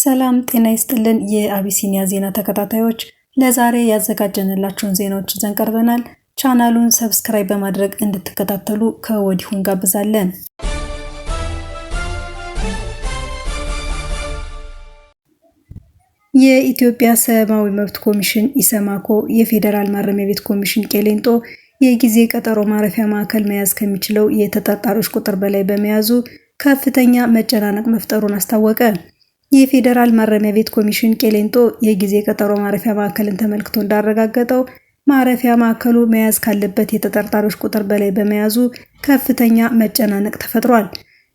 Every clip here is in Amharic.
ሰላም ጤና ይስጥልን የአቢሲኒያ ዜና ተከታታዮች ለዛሬ ያዘጋጀንላችሁን ዜናዎች ይዘን ቀርበናል። ቻናሉን ሰብስክራይብ በማድረግ እንድትከታተሉ ከወዲሁ እንጋብዛለን። የኢትዮጵያ ሰብአዊ መብት ኮሚሽን ኢሰማኮ የፌዴራል ማረሚያ ቤት ኮሚሽን ቄሌንጦ የጊዜ ቀጠሮ ማረፊያ ማዕከል መያዝ ከሚችለው የተጠርጣሪዎች ቁጥር በላይ በመያዙ ከፍተኛ መጨናነቅ መፍጠሩን አስታወቀ። የፌዴራል ማረሚያ ቤት ኮሚሽን ቄሌንጦ የጊዜ ቀጠሮ ማረፊያ ማዕከልን ተመልክቶ እንዳረጋገጠው ማረፊያ ማዕከሉ መያዝ ካለበት የተጠርጣሪዎች ቁጥር በላይ በመያዙ ከፍተኛ መጨናነቅ ተፈጥሯል።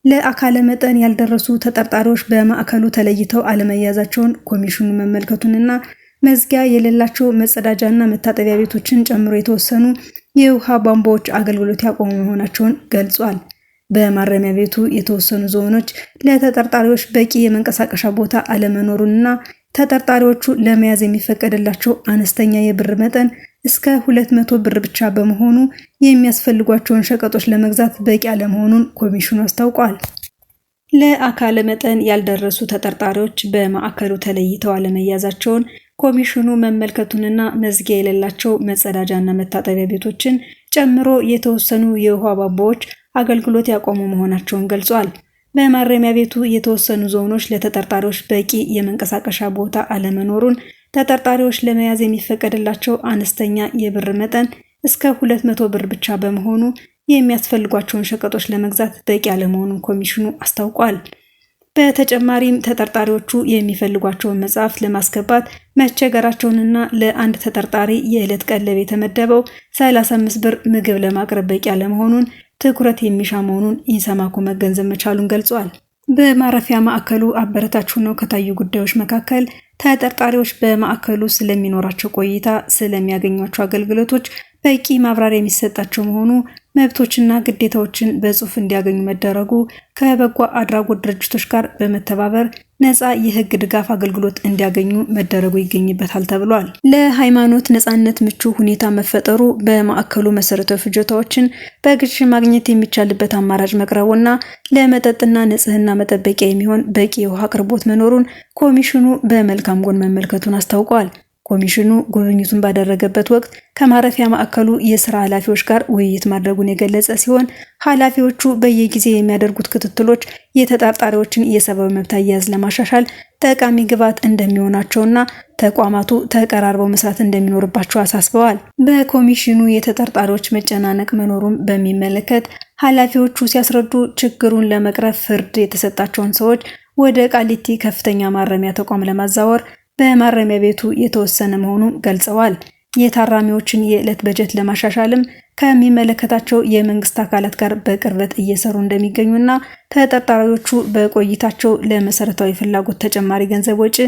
ለአካለ መጠን ያልደረሱ ተጠርጣሪዎች በማዕከሉ ተለይተው አለመያዛቸውን ኮሚሽኑ መመልከቱንና መዝጊያ የሌላቸው መጸዳጃና መታጠቢያ ቤቶችን ጨምሮ የተወሰኑ የውሃ ቧንቧዎች አገልግሎት ያቆሙ መሆናቸውን ገልጿል። በማረሚያ ቤቱ የተወሰኑ ዞኖች ለተጠርጣሪዎች በቂ የመንቀሳቀሻ ቦታ አለመኖሩንና ተጠርጣሪዎቹ ለመያዝ የሚፈቀድላቸው አነስተኛ የብር መጠን እስከ 200 ብር ብቻ በመሆኑ የሚያስፈልጓቸውን ሸቀጦች ለመግዛት በቂ አለመሆኑን ኮሚሽኑ አስታውቋል። ለአካለ መጠን ያልደረሱ ተጠርጣሪዎች በማዕከሉ ተለይተው አለመያዛቸውን ኮሚሽኑ መመልከቱንና መዝጊያ የሌላቸው መጸዳጃና መታጠቢያ ቤቶችን ጨምሮ የተወሰኑ የውሃ ቧንቧዎች አገልግሎት ያቆሙ መሆናቸውን ገልጿል። በማረሚያ ቤቱ የተወሰኑ ዞኖች ለተጠርጣሪዎች በቂ የመንቀሳቀሻ ቦታ አለመኖሩን፣ ተጠርጣሪዎች ለመያዝ የሚፈቀድላቸው አነስተኛ የብር መጠን እስከ 200 ብር ብቻ በመሆኑ የሚያስፈልጓቸውን ሸቀጦች ለመግዛት በቂ አለመሆኑን ኮሚሽኑ አስታውቋል። በተጨማሪም ተጠርጣሪዎቹ የሚፈልጓቸውን መጽሐፍት ለማስገባት መቸገራቸውንና ለአንድ ተጠርጣሪ የዕለት ቀለብ የተመደበው 35 ብር ምግብ ለማቅረብ በቂ አለመሆኑን ትኩረት የሚሻ መሆኑን ኢሰማኮ መገንዘብ መቻሉን ገልጿል። በማረፊያ ማዕከሉ አበረታች ሆነው ከታዩ ጉዳዮች መካከል ተጠርጣሪዎች በማዕከሉ ስለሚኖራቸው ቆይታ፣ ስለሚያገኟቸው አገልግሎቶች በቂ ማብራሪያ የሚሰጣቸው መሆኑ፣ መብቶችና ግዴታዎችን በጽሑፍ እንዲያገኙ መደረጉ፣ ከበጎ አድራጎት ድርጅቶች ጋር በመተባበር ነፃ የሕግ ድጋፍ አገልግሎት እንዲያገኙ መደረጉ ይገኝበታል ተብሏል። ለሃይማኖት ነፃነት ምቹ ሁኔታ መፈጠሩ፣ በማዕከሉ መሰረታዊ ፍጆታዎችን በግዥ ማግኘት የሚቻልበት አማራጭ መቅረቡና ለመጠጥና ንጽህና መጠበቂያ የሚሆን በቂ የውሃ አቅርቦት መኖሩን ኮሚሽኑ በመልካም ጎን መመልከቱን አስታውቋል። ኮሚሽኑ ጉብኝቱን ባደረገበት ወቅት ከማረፊያ ማዕከሉ የስራ ኃላፊዎች ጋር ውይይት ማድረጉን የገለጸ ሲሆን ኃላፊዎቹ በየጊዜ የሚያደርጉት ክትትሎች የተጠርጣሪዎችን የሰብአዊ መብት አያያዝ ለማሻሻል ጠቃሚ ግብዓት እንደሚሆናቸውና ተቋማቱ ተቀራርበው መስራት እንደሚኖርባቸው አሳስበዋል። በኮሚሽኑ የተጠርጣሪዎች መጨናነቅ መኖሩን በሚመለከት ኃላፊዎቹ ሲያስረዱ ችግሩን ለመቅረፍ ፍርድ የተሰጣቸውን ሰዎች ወደ ቃሊቲ ከፍተኛ ማረሚያ ተቋም ለማዛወር በማረሚያ ቤቱ የተወሰነ መሆኑን ገልጸዋል። የታራሚዎችን የዕለት በጀት ለማሻሻልም ከሚመለከታቸው የመንግስት አካላት ጋር በቅርበት እየሰሩ እንደሚገኙና ተጠርጣሪዎቹ በቆይታቸው ለመሰረታዊ ፍላጎት ተጨማሪ ገንዘብ ወጪ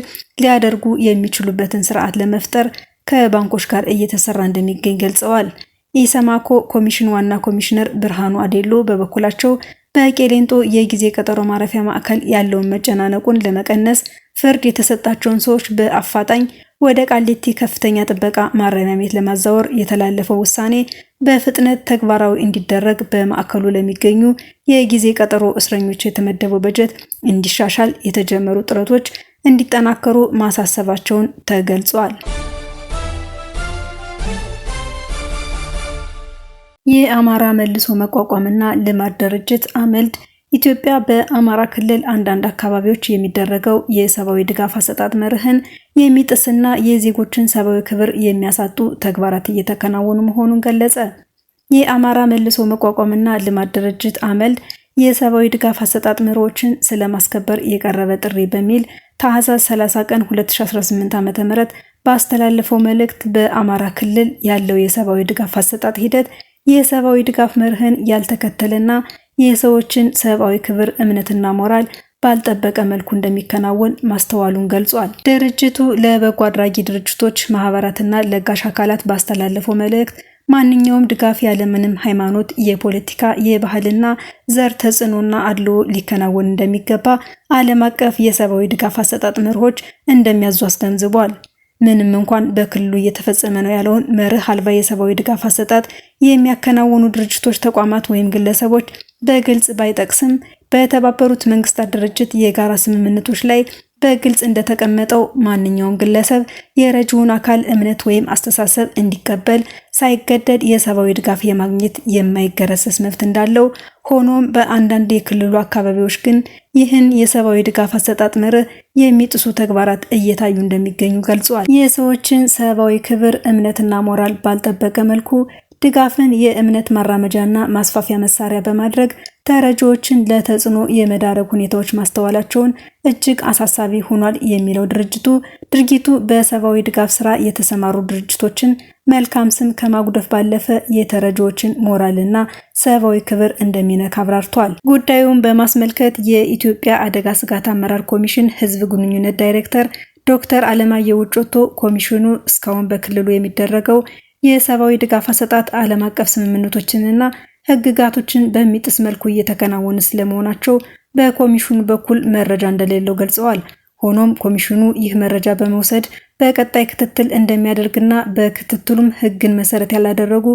ሊያደርጉ የሚችሉበትን ስርዓት ለመፍጠር ከባንኮች ጋር እየተሰራ እንደሚገኝ ገልጸዋል። ኢሰማኮ ኮሚሽን ዋና ኮሚሽነር ብርሃኑ አዴሎ በበኩላቸው በቄሌንጦ የጊዜ ቀጠሮ ማረፊያ ማዕከል ያለውን መጨናነቁን ለመቀነስ ፍርድ የተሰጣቸውን ሰዎች በአፋጣኝ ወደ ቃሊቲ ከፍተኛ ጥበቃ ማረሚያ ቤት ለማዛወር የተላለፈው ውሳኔ በፍጥነት ተግባራዊ እንዲደረግ በማዕከሉ ለሚገኙ የጊዜ ቀጠሮ እስረኞች የተመደበው በጀት እንዲሻሻል የተጀመሩ ጥረቶች እንዲጠናከሩ ማሳሰባቸውን ተገልጿል። የአማራ መልሶ መቋቋምና ልማት ድርጅት አመልድ ኢትዮጵያ በአማራ ክልል አንዳንድ አካባቢዎች የሚደረገው የሰብአዊ ድጋፍ አሰጣጥ መርህን የሚጥስና የዜጎችን ሰብአዊ ክብር የሚያሳጡ ተግባራት እየተከናወኑ መሆኑን ገለጸ። የአማራ መልሶ መቋቋምና ልማት ድርጅት አመልድ የሰብአዊ ድጋፍ አሰጣጥ መርሆችን ስለማስከበር የቀረበ ጥሪ በሚል ታህሳስ 30 ቀን 2018 ዓ.ም ባስተላለፈው መልእክት በአማራ ክልል ያለው የሰብአዊ ድጋፍ አሰጣጥ ሂደት የሰብአዊ ድጋፍ መርህን ያልተከተለና የሰዎችን ሰብአዊ ክብር፣ እምነትና ሞራል ባልጠበቀ መልኩ እንደሚከናወን ማስተዋሉን ገልጿል። ድርጅቱ ለበጎ አድራጊ ድርጅቶች፣ ማህበራትና ለጋሽ አካላት ባስተላለፈው መልእክት ማንኛውም ድጋፍ ያለምንም ሃይማኖት፣ የፖለቲካ፣ የባህልና ዘር ተጽዕኖና አድልዎ ሊከናወን እንደሚገባ ዓለም አቀፍ የሰብአዊ ድጋፍ አሰጣጥ መርሆች እንደሚያዙ አስገንዝቧል። ምንም እንኳን በክልሉ እየተፈጸመ ነው ያለውን መርህ አልባ የሰብአዊ ድጋፍ አሰጣጥ የሚያከናውኑ ድርጅቶች፣ ተቋማት ወይም ግለሰቦች በግልጽ ባይጠቅስም በተባበሩት መንግስታት ድርጅት የጋራ ስምምነቶች ላይ በግልጽ እንደተቀመጠው ማንኛውም ግለሰብ የረጂውን አካል እምነት ወይም አስተሳሰብ እንዲቀበል ሳይገደድ የሰብአዊ ድጋፍ የማግኘት የማይገረሰስ መብት እንዳለው፣ ሆኖም በአንዳንድ የክልሉ አካባቢዎች ግን ይህን የሰብአዊ ድጋፍ አሰጣጥ መርህ የሚጥሱ ተግባራት እየታዩ እንደሚገኙ ገልጿል። የሰዎችን ሰብአዊ ክብር፣ እምነትና ሞራል ባልጠበቀ መልኩ ድጋፍን የእምነት ማራመጃና ማስፋፊያ መሳሪያ በማድረግ ተረጂዎችን ለተጽዕኖ የመዳረግ ሁኔታዎች ማስተዋላቸውን እጅግ አሳሳቢ ሆኗል የሚለው ድርጊቱ በሰብአዊ ድጋፍ ስራ የተሰማሩ ድርጅቶችን መልካም ስም ከማጉደፍ ባለፈ የተረጂዎችን ሞራልና ሰብአዊ ክብር እንደሚነካ አብራርቷል። ጉዳዩን በማስመልከት የኢትዮጵያ አደጋ ስጋት አመራር ኮሚሽን ህዝብ ግንኙነት ዳይሬክተር ዶክተር አለማየሁ ውጮቶ ኮሚሽኑ እስካሁን በክልሉ የሚደረገው የሰብአዊ ድጋፍ አሰጣጥ ዓለም አቀፍ ስምምነቶችንና ህግጋቶችን በሚጥስ መልኩ እየተከናወኑ ስለመሆናቸው በኮሚሽኑ በኩል መረጃ እንደሌለው ገልጸዋል። ሆኖም ኮሚሽኑ ይህ መረጃ በመውሰድ በቀጣይ ክትትል እንደሚያደርግና በክትትሉም ህግን መሰረት ያላደረጉ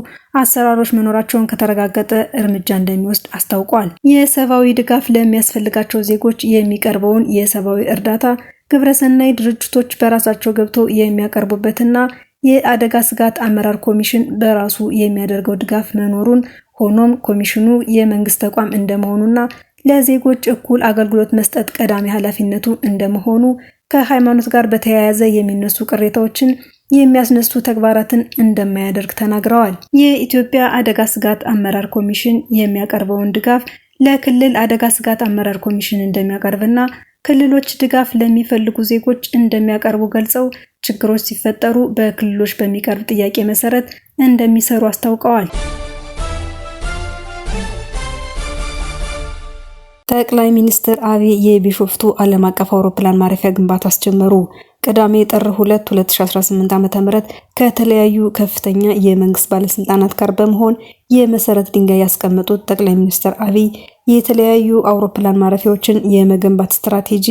አሰራሮች መኖራቸውን ከተረጋገጠ እርምጃ እንደሚወስድ አስታውቋል። የሰብአዊ ድጋፍ ለሚያስፈልጋቸው ዜጎች የሚቀርበውን የሰብአዊ እርዳታ ግብረሰናይ ድርጅቶች በራሳቸው ገብተው የሚያቀርቡበትና የአደጋ ስጋት አመራር ኮሚሽን በራሱ የሚያደርገው ድጋፍ መኖሩን፣ ሆኖም ኮሚሽኑ የመንግስት ተቋም እንደመሆኑና ለዜጎች እኩል አገልግሎት መስጠት ቀዳሚ ኃላፊነቱ እንደመሆኑ ከሃይማኖት ጋር በተያያዘ የሚነሱ ቅሬታዎችን የሚያስነሱ ተግባራትን እንደማያደርግ ተናግረዋል። የኢትዮጵያ አደጋ ስጋት አመራር ኮሚሽን የሚያቀርበውን ድጋፍ ለክልል አደጋ ስጋት አመራር ኮሚሽን እንደሚያቀርብና ክልሎች ድጋፍ ለሚፈልጉ ዜጎች እንደሚያቀርቡ ገልጸው ችግሮች ሲፈጠሩ በክልሎች በሚቀርብ ጥያቄ መሰረት እንደሚሰሩ አስታውቀዋል። ጠቅላይ ሚኒስትር አብይ የቢሾፍቱ ዓለም አቀፍ አውሮፕላን ማረፊያ ግንባታ አስጀመሩ። ቅዳሜ ጥር 2 2018 ዓ.ም ከተለያዩ ከፍተኛ የመንግስት ባለስልጣናት ጋር በመሆን የመሰረት ድንጋይ ያስቀመጡት ጠቅላይ ሚኒስትር አብይ የተለያዩ አውሮፕላን ማረፊያዎችን የመገንባት ስትራቴጂ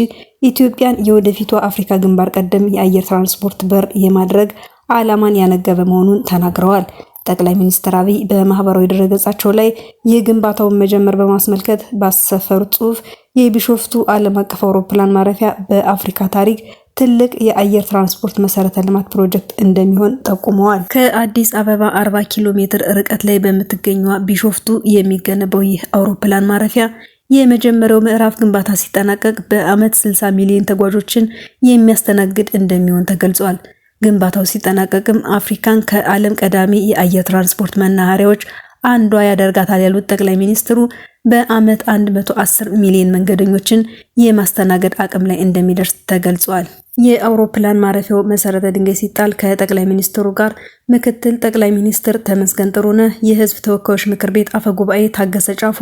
ኢትዮጵያን የወደፊቷ አፍሪካ ግንባር ቀደም የአየር ትራንስፖርት በር የማድረግ ዓላማን ያነገበ መሆኑን ተናግረዋል። ጠቅላይ ሚኒስትር አብይ በማህበራዊ ድረገጻቸው ላይ የግንባታውን መጀመር በማስመልከት ባሰፈሩት ጽሑፍ የቢሾፍቱ ዓለም አቀፍ አውሮፕላን ማረፊያ በአፍሪካ ታሪክ ትልቅ የአየር ትራንስፖርት መሰረተ ልማት ፕሮጀክት እንደሚሆን ጠቁመዋል። ከአዲስ አበባ 40 ኪሎ ሜትር ርቀት ላይ በምትገኘው ቢሾፍቱ የሚገነባው ይህ አውሮፕላን ማረፊያ የመጀመሪያው ምዕራፍ ግንባታ ሲጠናቀቅ በአመት 60 ሚሊዮን ተጓዦችን የሚያስተናግድ እንደሚሆን ተገልጿል። ግንባታው ሲጠናቀቅም አፍሪካን ከዓለም ቀዳሚ የአየር ትራንስፖርት መናኸሪያዎች አንዷ ያደርጋታል ያሉት ጠቅላይ ሚኒስትሩ በአመት 110 ሚሊዮን መንገደኞችን የማስተናገድ አቅም ላይ እንደሚደርስ ተገልጿል። የአውሮፕላን ማረፊያው መሰረተ ድንጋይ ሲጣል ከጠቅላይ ሚኒስትሩ ጋር ምክትል ጠቅላይ ሚኒስትር ተመስገን ጥሩነህ፣ የህዝብ ተወካዮች ምክር ቤት አፈ ጉባኤ ታገሰ ጫፎ፣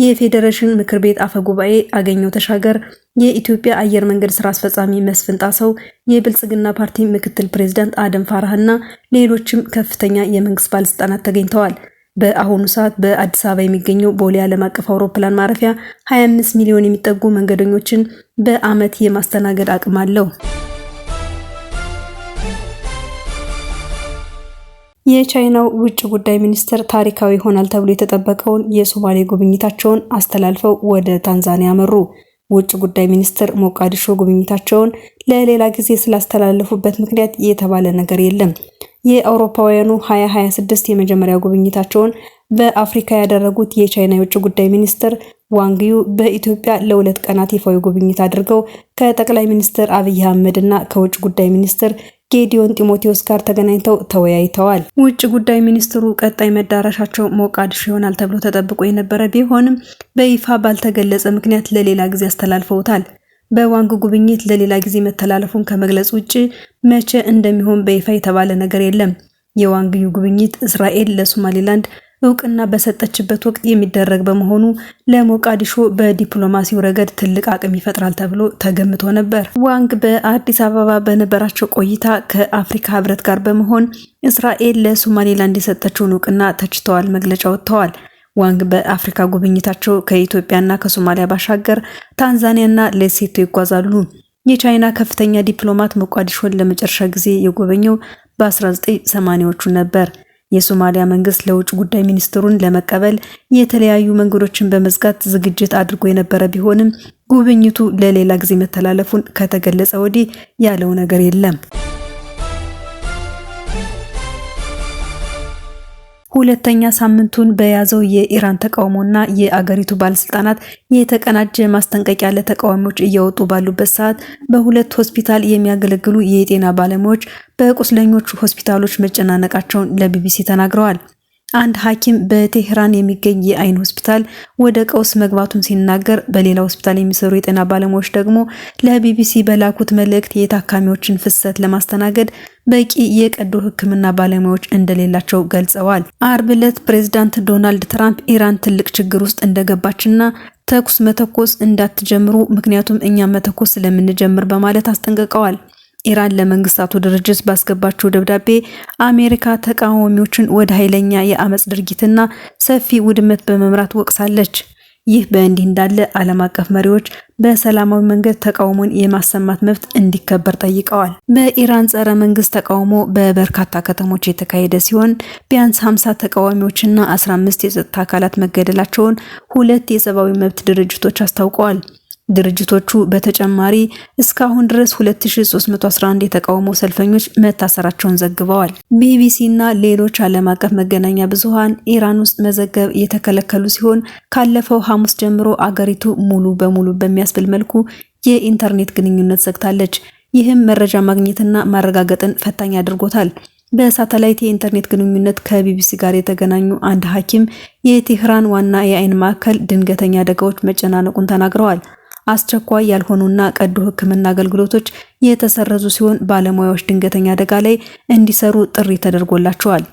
የፌዴሬሽን ምክር ቤት አፈ ጉባኤ አገኘው ተሻገር፣ የኢትዮጵያ አየር መንገድ ስራ አስፈጻሚ መስፍን ጣሰው፣ የብልጽግና ፓርቲ ምክትል ፕሬዝዳንት አደም ፋራህና ሌሎችም ከፍተኛ የመንግስት ባለስልጣናት ተገኝተዋል። በአሁኑ ሰዓት በአዲስ አበባ የሚገኘው ቦሌ ዓለም አቀፍ አውሮፕላን ማረፊያ 25 ሚሊዮን የሚጠጉ መንገደኞችን በአመት የማስተናገድ አቅም አለው። የቻይናው ውጭ ጉዳይ ሚኒስትር ታሪካዊ ይሆናል ተብሎ የተጠበቀውን የሶማሌ ጉብኝታቸውን አስተላልፈው ወደ ታንዛኒያ አመሩ። ውጭ ጉዳይ ሚኒስትር ሞቃዲሾ ጉብኝታቸውን ለሌላ ጊዜ ስላስተላለፉበት ምክንያት የተባለ ነገር የለም። የአውሮፓውያኑ 2026 የመጀመሪያ ጉብኝታቸውን በአፍሪካ ያደረጉት የቻይና የውጭ ጉዳይ ሚኒስትር ዋንግዩ በኢትዮጵያ ለ2 ቀናት ይፋዊ ጉብኝት አድርገው ከጠቅላይ ሚኒስትር አብይ አህመድ እና ከውጭ ጉዳይ ሚኒስትር ጌዲዮን ጢሞቴዎስ ጋር ተገናኝተው ተወያይተዋል። ውጭ ጉዳይ ሚኒስትሩ ቀጣይ መዳረሻቸው ሞቃዲሾ ይሆናል ተብሎ ተጠብቆ የነበረ ቢሆንም በይፋ ባልተገለጸ ምክንያት ለሌላ ጊዜ አስተላልፈውታል። በዋንግ ጉብኝት ለሌላ ጊዜ መተላለፉን ከመግለጽ ውጪ መቼ እንደሚሆን በይፋ የተባለ ነገር የለም። የዋንግዩ ጉብኝት እስራኤል ለሶማሊላንድ እውቅና በሰጠችበት ወቅት የሚደረግ በመሆኑ ለሞቃዲሾ በዲፕሎማሲው ረገድ ትልቅ አቅም ይፈጥራል ተብሎ ተገምቶ ነበር። ዋንግ በአዲስ አበባ በነበራቸው ቆይታ ከአፍሪካ ህብረት ጋር በመሆን እስራኤል ለሶማሊላንድ የሰጠችውን እውቅና ተችተዋል፣ መግለጫ ወጥተዋል። ዋንግ በአፍሪካ ጉብኝታቸው ከኢትዮጵያና ከሶማሊያ ባሻገር ታንዛኒያና ሌሴቶ ይጓዛሉ። የቻይና ከፍተኛ ዲፕሎማት ሞቃዲሾን ለመጨረሻ ጊዜ የጎበኘው በ1980ዎቹ ነበር። የሶማሊያ መንግስት ለውጭ ጉዳይ ሚኒስትሩን ለመቀበል የተለያዩ መንገዶችን በመዝጋት ዝግጅት አድርጎ የነበረ ቢሆንም ጉብኝቱ ለሌላ ጊዜ መተላለፉን ከተገለጸ ወዲህ ያለው ነገር የለም። ሁለተኛ ሳምንቱን በያዘው የኢራን ተቃውሞና የአገሪቱ ባለስልጣናት የተቀናጀ ማስጠንቀቂያ ለተቃዋሚዎች እያወጡ ባሉበት ሰዓት በሁለት ሆስፒታል የሚያገለግሉ የጤና ባለሙያዎች በቁስለኞች ሆስፒታሎች መጨናነቃቸውን ለቢቢሲ ተናግረዋል። አንድ ሐኪም በቴህራን የሚገኝ የአይን ሆስፒታል ወደ ቀውስ መግባቱን ሲናገር፣ በሌላ ሆስፒታል የሚሰሩ የጤና ባለሙያዎች ደግሞ ለቢቢሲ በላኩት መልእክት የታካሚዎችን ፍሰት ለማስተናገድ በቂ የቀዶ ሕክምና ባለሙያዎች እንደሌላቸው ገልጸዋል። አርብ ዕለት ፕሬዝዳንት ዶናልድ ትራምፕ ኢራን ትልቅ ችግር ውስጥ እንደገባችና ተኩስ መተኮስ እንዳትጀምሩ ምክንያቱም እኛ መተኮስ ስለምንጀምር በማለት አስጠንቅቀዋል። ኢራን ለመንግስታቱ ድርጅት ባስገባቸው ደብዳቤ አሜሪካ ተቃዋሚዎችን ወደ ኃይለኛ የአመጽ ድርጊትና ሰፊ ውድመት በመምራት ወቅሳለች። ይህ በእንዲህ እንዳለ ዓለም አቀፍ መሪዎች በሰላማዊ መንገድ ተቃውሞን የማሰማት መብት እንዲከበር ጠይቀዋል። በኢራን ጸረ መንግስት ተቃውሞ በበርካታ ከተሞች የተካሄደ ሲሆን ቢያንስ 50 ተቃዋሚዎችና 15 የጸጥታ አካላት መገደላቸውን ሁለት የሰብአዊ መብት ድርጅቶች አስታውቀዋል። ድርጅቶቹ በተጨማሪ እስካሁን ድረስ 2311 የተቃውሞ ሰልፈኞች መታሰራቸውን ዘግበዋል። ቢቢሲ እና ሌሎች ዓለም አቀፍ መገናኛ ብዙሃን ኢራን ውስጥ መዘገብ የተከለከሉ ሲሆን ካለፈው ሐሙስ ጀምሮ አገሪቱ ሙሉ በሙሉ በሚያስብል መልኩ የኢንተርኔት ግንኙነት ዘግታለች። ይህም መረጃ ማግኘትና ማረጋገጥን ፈታኝ አድርጎታል። በሳተላይት የኢንተርኔት ግንኙነት ከቢቢሲ ጋር የተገናኙ አንድ ሐኪም የቴህራን ዋና የአይን ማዕከል ድንገተኛ አደጋዎች መጨናነቁን ተናግረዋል። አስቸኳይ ያልሆኑና ቀዶ ሕክምና አገልግሎቶች የተሰረዙ ሲሆን ባለሙያዎች ድንገተኛ አደጋ ላይ እንዲሰሩ ጥሪ ተደርጎላቸዋል።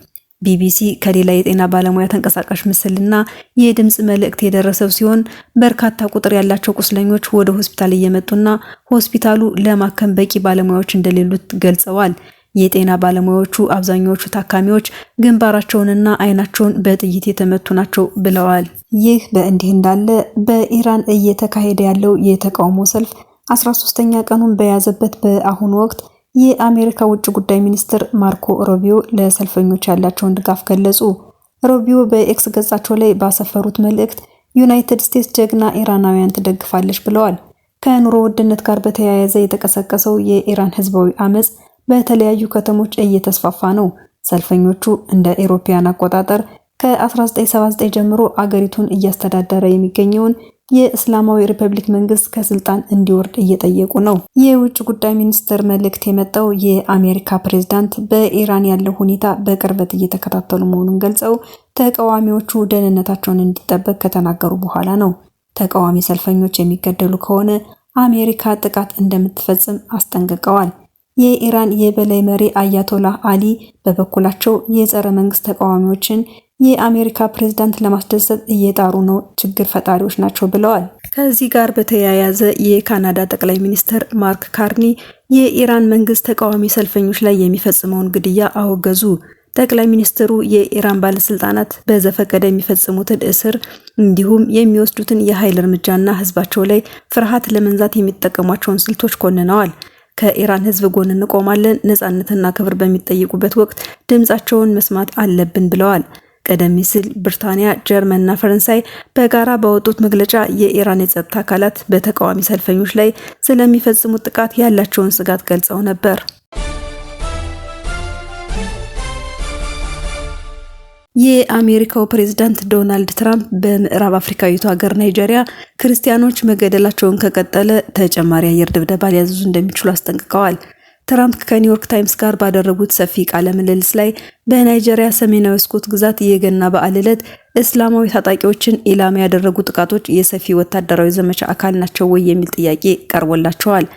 ቢቢሲ ከሌላ የጤና ባለሙያ ተንቀሳቃሽ ምስልና የድምጽ መልእክት የደረሰው ሲሆን በርካታ ቁጥር ያላቸው ቁስለኞች ወደ ሆስፒታል እየመጡና ሆስፒታሉ ለማከም በቂ ባለሙያዎች እንደሌሉት ገልጸዋል። የጤና ባለሙያዎቹ አብዛኛዎቹ ታካሚዎች ግንባራቸውንና አይናቸውን በጥይት የተመቱ ናቸው ብለዋል። ይህ በእንዲህ እንዳለ በኢራን እየተካሄደ ያለው የተቃውሞ ሰልፍ 13ኛ ቀኑን በያዘበት በአሁኑ ወቅት የአሜሪካ ውጭ ጉዳይ ሚኒስትር ማርኮ ሩቢዮ ለሰልፈኞች ያላቸውን ድጋፍ ገለጹ። ሩቢዮ በኤክስ ገጻቸው ላይ ባሰፈሩት መልእክት ዩናይትድ ስቴትስ ጀግና ኢራናውያን ትደግፋለች ብለዋል። ከኑሮ ውድነት ጋር በተያያዘ የተቀሰቀሰው የኢራን ህዝባዊ አመጽ በተለያዩ ከተሞች እየተስፋፋ ነው። ሰልፈኞቹ እንደ አውሮፓውያን አቆጣጠር ከ1979 ጀምሮ አገሪቱን እያስተዳደረ የሚገኘውን የእስላማዊ ሪፐብሊክ መንግስት ከስልጣን እንዲወርድ እየጠየቁ ነው። የውጭ ጉዳይ ሚኒስትር መልእክት የመጣው የአሜሪካ ፕሬዝዳንት በኢራን ያለው ሁኔታ በቅርበት እየተከታተሉ መሆኑን ገልጸው ተቃዋሚዎቹ ደህንነታቸውን እንዲጠበቅ ከተናገሩ በኋላ ነው። ተቃዋሚ ሰልፈኞች የሚገደሉ ከሆነ አሜሪካ ጥቃት እንደምትፈጽም አስጠንቅቀዋል። የኢራን የበላይ መሪ አያቶላህ አሊ በበኩላቸው የጸረ መንግስት ተቃዋሚዎችን የአሜሪካ ፕሬዝዳንት ለማስደሰት እየጣሩ ነው፣ ችግር ፈጣሪዎች ናቸው ብለዋል። ከዚህ ጋር በተያያዘ የካናዳ ጠቅላይ ሚኒስትር ማርክ ካርኒ የኢራን መንግስት ተቃዋሚ ሰልፈኞች ላይ የሚፈጽመውን ግድያ አወገዙ። ጠቅላይ ሚኒስትሩ የኢራን ባለስልጣናት በዘፈቀደ የሚፈጽሙትን እስር እንዲሁም የሚወስዱትን የኃይል እርምጃና ህዝባቸው ላይ ፍርሃት ለመንዛት የሚጠቀሟቸውን ስልቶች ኮንነዋል። ከኢራን ህዝብ ጎን እንቆማለን፣ ነጻነትና ክብር በሚጠይቁበት ወቅት ድምጻቸውን መስማት አለብን ብለዋል። ቀደም ሲል ብሪታንያ፣ ጀርመንና ፈረንሳይ በጋራ ባወጡት መግለጫ የኢራን የጸጥታ አካላት በተቃዋሚ ሰልፈኞች ላይ ስለሚፈጽሙት ጥቃት ያላቸውን ስጋት ገልጸው ነበር። የአሜሪካው ፕሬዝዳንት ዶናልድ ትራምፕ በምዕራብ አፍሪካዊቱ ሀገር ናይጄሪያ ክርስቲያኖች መገደላቸውን ከቀጠለ ተጨማሪ አየር ድብደባ ሊያዘዙ እንደሚችሉ አስጠንቅቀዋል። ትራምፕ ከኒውዮርክ ታይምስ ጋር ባደረጉት ሰፊ ቃለ ምልልስ ላይ በናይጄሪያ ሰሜናዊ ስኮት ግዛት የገና በዓል ዕለት እስላማዊ ታጣቂዎችን ኢላማ ያደረጉ ጥቃቶች የሰፊ ወታደራዊ ዘመቻ አካል ናቸው ወይ የሚል ጥያቄ ቀርቦላቸዋል።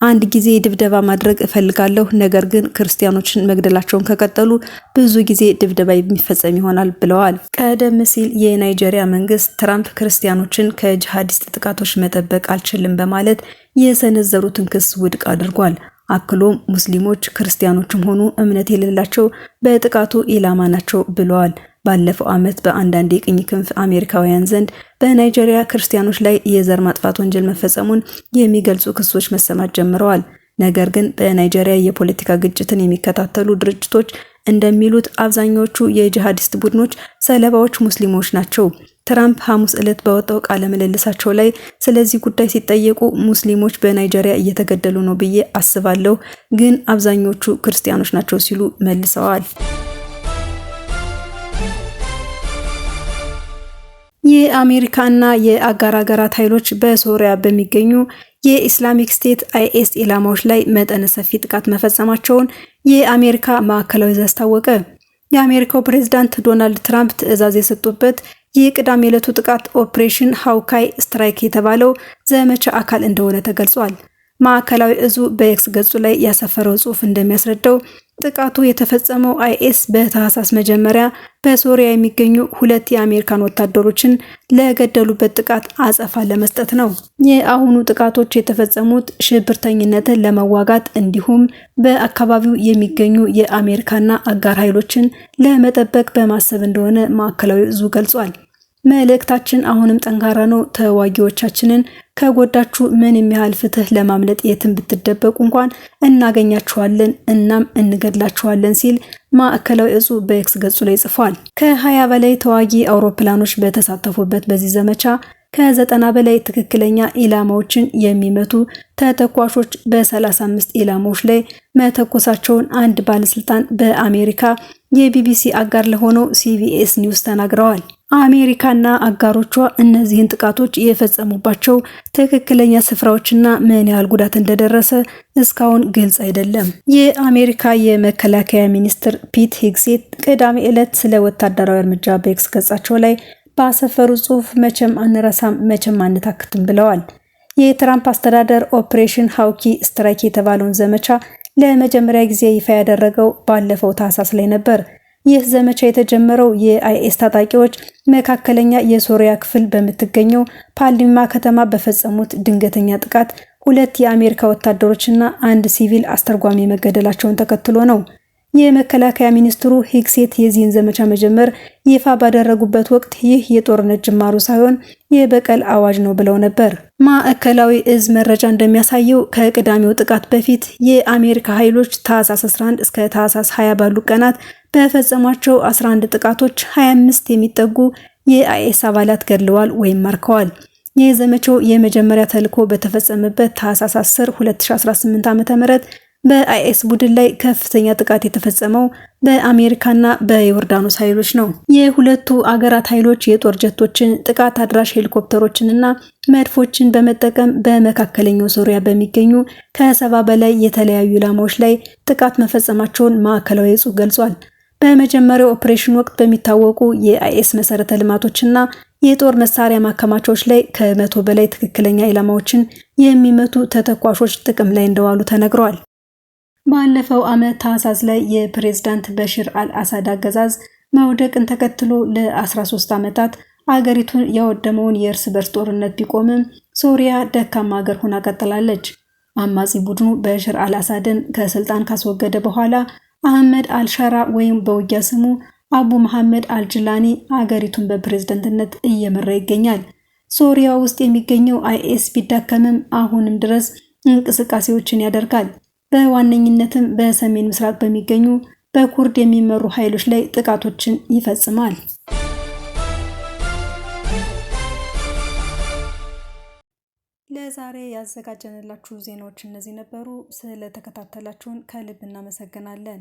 አንድ ጊዜ ድብደባ ማድረግ እፈልጋለሁ፣ ነገር ግን ክርስቲያኖችን መግደላቸውን ከቀጠሉ ብዙ ጊዜ ድብደባ የሚፈጸም ይሆናል ብለዋል። ቀደም ሲል የናይጄሪያ መንግስት ትራምፕ ክርስቲያኖችን ከጂሃዲስት ጥቃቶች መጠበቅ አልችልም በማለት የሰነዘሩትን ክስ ውድቅ አድርጓል። አክሎም ሙስሊሞች ክርስቲያኖችም ሆኑ እምነት የሌላቸው በጥቃቱ ኢላማ ናቸው ብለዋል። ባለፈው ዓመት በአንዳንድ የቅኝ ክንፍ አሜሪካውያን ዘንድ በናይጄሪያ ክርስቲያኖች ላይ የዘር ማጥፋት ወንጀል መፈጸሙን የሚገልጹ ክሶች መሰማት ጀምረዋል። ነገር ግን በናይጄሪያ የፖለቲካ ግጭትን የሚከታተሉ ድርጅቶች እንደሚሉት አብዛኞቹ የጂሃዲስት ቡድኖች ሰለባዎች ሙስሊሞች ናቸው። ትራምፕ ሐሙስ ዕለት በወጣው ቃለ ምልልሳቸው ላይ ስለዚህ ጉዳይ ሲጠየቁ ሙስሊሞች በናይጄሪያ እየተገደሉ ነው ብዬ አስባለሁ፣ ግን አብዛኞቹ ክርስቲያኖች ናቸው ሲሉ መልሰዋል። የአሜሪካና የአጋር ሀገራት ኃይሎች በሶሪያ በሚገኙ የኢስላሚክ ስቴት አይኤስ ኢላማዎች ላይ መጠነ ሰፊ ጥቃት መፈጸማቸውን የአሜሪካ ማዕከላዊ ዕዝ አስታወቀ። የአሜሪካው ፕሬዝዳንት ዶናልድ ትራምፕ ትዕዛዝ የሰጡበት የቅዳሜ ዕለቱ ጥቃት ኦፕሬሽን ሃውካይ ስትራይክ የተባለው ዘመቻ አካል እንደሆነ ተገልጿል። ማዕከላዊ ዕዙ በኤክስ ገጹ ላይ ያሰፈረው ጽሑፍ እንደሚያስረዳው ጥቃቱ የተፈጸመው አይኤስ በታህሳስ መጀመሪያ በሶሪያ የሚገኙ 2 የአሜሪካን ወታደሮችን ለገደሉበት ጥቃት አጸፋ ለመስጠት ነው። የአሁኑ ጥቃቶች የተፈጸሙት ሽብርተኝነትን ለመዋጋት እንዲሁም በአካባቢው የሚገኙ የአሜሪካና አጋር ኃይሎችን ለመጠበቅ በማሰብ እንደሆነ ማዕከላዊ ዕዙ ገልጿል። መልእክታችን አሁንም ጠንካራ ነው። ተዋጊዎቻችንን ከጎዳችሁ ምንም ያህል ፍትህ ለማምለጥ የትም ብትደበቁ እንኳን እናገኛችኋለን እናም እንገድላችኋለን ሲል ማዕከላዊ ዕዙ በኤክስ ገጹ ላይ ጽፏል። ከ20 በላይ ተዋጊ አውሮፕላኖች በተሳተፉበት በዚህ ዘመቻ ከ90 በላይ ትክክለኛ ኢላማዎችን የሚመቱ ተተኳሾች በ35 ኢላማዎች ላይ መተኮሳቸውን አንድ ባለስልጣን በአሜሪካ የቢቢሲ አጋር ለሆነው ሲቢኤስ ኒውስ ተናግረዋል። አሜሪካና አጋሮቿ እነዚህን ጥቃቶች የፈጸሙባቸው ትክክለኛ ስፍራዎችና ምን ያህል ጉዳት እንደደረሰ እስካሁን ግልጽ አይደለም። የአሜሪካ የመከላከያ ሚኒስትር ፒት ሄግሴት ቅዳሜ ዕለት ስለ ወታደራዊ እርምጃ በኤክስ ገጻቸው ላይ ባሰፈሩ ጽሑፍ መቼም አንረሳም፣ መቼም አንታክትም ብለዋል። የትራምፕ አስተዳደር ኦፕሬሽን ሃውኪ ስትራይክ የተባለውን ዘመቻ ለመጀመሪያ ጊዜ ይፋ ያደረገው ባለፈው ታህሳስ ላይ ነበር። ይህ ዘመቻ የተጀመረው የአይኤስ ታጣቂዎች መካከለኛ የሶሪያ ክፍል በምትገኘው ፓልሚራ ከተማ በፈጸሙት ድንገተኛ ጥቃት 2 የአሜሪካ ወታደሮችና 1 ሲቪል አስተርጓሚ መገደላቸውን ተከትሎ ነው። የመከላከያ ሚኒስትሩ ሄግሴት የዚህን ዘመቻ መጀመር ይፋ ባደረጉበት ወቅት ይህ የጦርነት ጅማሩ ሳይሆን የበቀል አዋጅ ነው ብለው ነበር። ማዕከላዊ ዕዝ መረጃ እንደሚያሳየው ከቅዳሜው ጥቃት በፊት የአሜሪካ ኃይሎች ታህሳስ 11 እስከ ታህሳስ 20 ባሉ ቀናት በፈጸሟቸው 11 ጥቃቶች 25 የሚጠጉ የአይኤስ አባላት ገድለዋል ወይም ማርከዋል። የዘመቻው የመጀመሪያ ተልዕኮ በተፈጸመበት ታህሳስ 10 2018 ዓ.ም በአይኤስ ቡድን ላይ ከፍተኛ ጥቃት የተፈጸመው በአሜሪካና በዮርዳኖስ ኃይሎች ነው። የሁለቱ አገራት ኃይሎች የጦር ጀቶችን፣ ጥቃት አድራሽ ሄሊኮፕተሮችንና መድፎችን በመጠቀም በመካከለኛው ሶሪያ በሚገኙ ከ70 በላይ የተለያዩ ኢላማዎች ላይ ጥቃት መፈጸማቸውን ማዕከላዊ ዕዙ ገልጿል። በመጀመሪያው ኦፕሬሽን ወቅት በሚታወቁ የአይኤስ መሰረተ ልማቶችና የጦር መሳሪያ ማከማቻዎች ላይ ከ100 በላይ ትክክለኛ ኢላማዎችን የሚመቱ ተተኳሾች ጥቅም ላይ እንደዋሉ ተነግረዋል። ባለፈው ዓመት ታህሳስ ላይ የፕሬዝዳንት በሽር አልአሳድ አገዛዝ መውደቅን ተከትሎ ለ13 ዓመታት አገሪቱን ያወደመውን የእርስ በርስ ጦርነት ቢቆምም ሶሪያ ደካማ ሀገር ሆና ቀጥላለች። አማጺ ቡድኑ በሽር አልአሳድን ከስልጣን ካስወገደ በኋላ አህመድ አልሻራ ወይም በውጊያ ስሙ አቡ መሐመድ አልጅላኒ አገሪቱን በፕሬዝዳንትነት እየመራ ይገኛል። ሶሪያ ውስጥ የሚገኘው አይኤስ ቢዳከምም አሁንም ድረስ እንቅስቃሴዎችን ያደርጋል። በዋነኝነትም በሰሜን ምስራቅ በሚገኙ በኩርድ የሚመሩ ኃይሎች ላይ ጥቃቶችን ይፈጽማል። ለዛሬ ያዘጋጀንላችሁ ዜናዎች እነዚህ ነበሩ። ስለተከታተላችሁን ከልብ እናመሰግናለን።